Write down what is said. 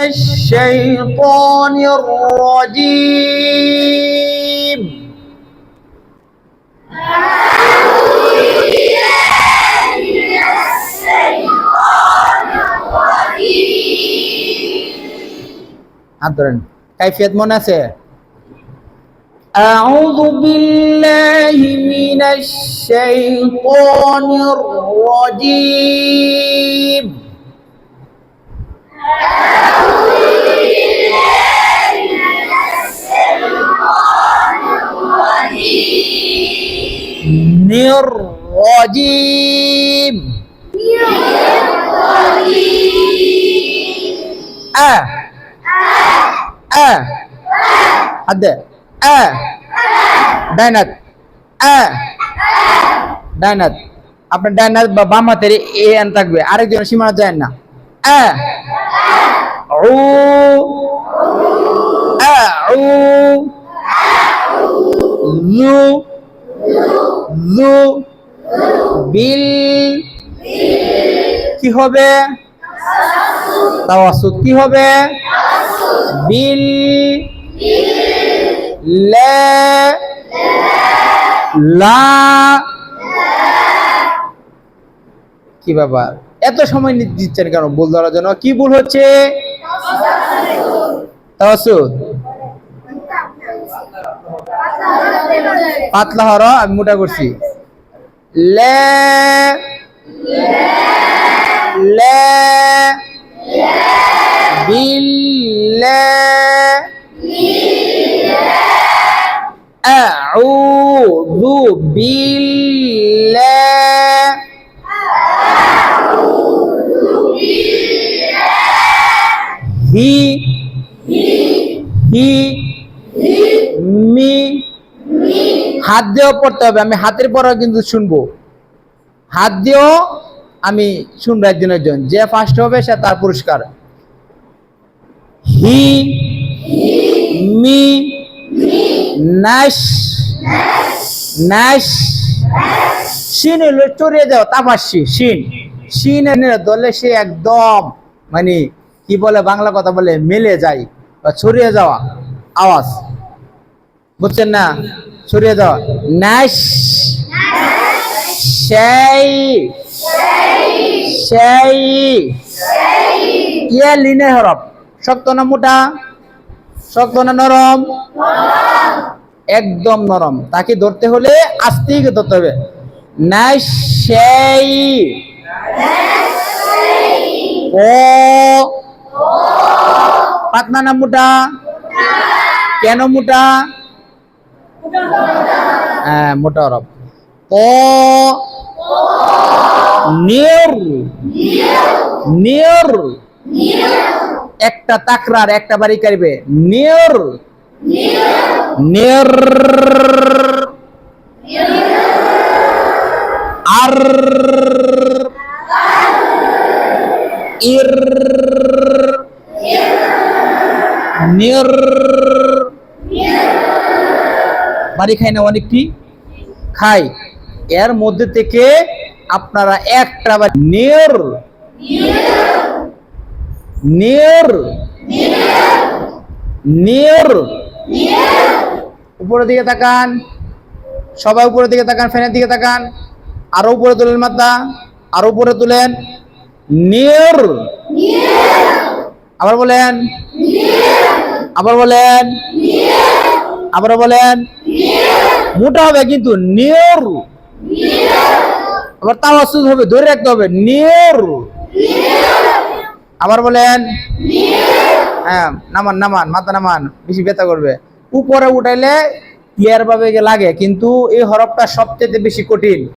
الشيطان الرجيم Adren, kaifiyat mana sih? A'udzu billahi minasy syaithanir rajim. Nir-rajim. Ada ডাইনাত ডাইনাত আপনার ডাইনাত বা বাম হাতের এ আন থাকবে, আরেকজন সীমানা যায় না। উ লু লু বিল কি হবে? তাওয়াসুত কি হবে? বিল লা লা কি বাবা এত সময় দিচ্ছেন কেন ভুল ধরার জন্য? কি ভুল হচ্ছে? তাওয়াসুত পাতলা হর আমি মোটা করছি। লে লে বিল্লা আউযু বিল্লাহ হি হি মি হাত দিয়েও পড়তে হবে, আমি হাতের পরেও কিন্তু শুনবো, হাত দিয়েও আমি শুনবো একদিনের জন্য, যে ফার্স্ট হবে সে তার পুরস্কার। হি মি নাশ নাশ শিন হলো চড়িয়ে যাও, তাপাসি শিন শিন ধরলে সে একদম মানে কি বলে বাংলা কথা বলে মেলে যায় বা ছড়িয়ে যাওয়া আওয়াজ, বুঝছেন না? ছড়িয়ে যাওয়া। নাশ সেই সেই ইয়া লিনে হরফ শক্ত না মোটা? শক্ত না নরম? একদম নরম। তাকে ধরতে হলে আস্তে ধরতে হবে। নাশ সেই ও পাতলা না মোটা? কেন মোটা? হ্যাঁ মোটা হরফ। ও নির নির একটা তাকরার একটা বাড়ি কাটবে। নির নির আর ইর নির বাড়ি খাই না অনেকটি খাই, এর মধ্যে থেকে আপনারা একটা নির নির নির উপরের দিকে তাকান, সবাই উপরের দিকে তাকান, ফ্যানের দিকে তাকান, আরো উপরে তুলেন মাথা, আরো উপরে তুলেন। নির আবার বলেন, আবার বলেন, আবার বলেন। মোটা হবে কিন্তু নির, আবার তাওয়াসুত হবে, ধরে রাখতে হবে। নির আবার বলেন। হ্যাঁ নামান নামান, মাথা নামান, বেশি ব্যথা করবে। উপরে উঠাইলে ক্লিয়ার ভাবে লাগে, কিন্তু এই হরফটা সবচেয়ে বেশি কঠিন।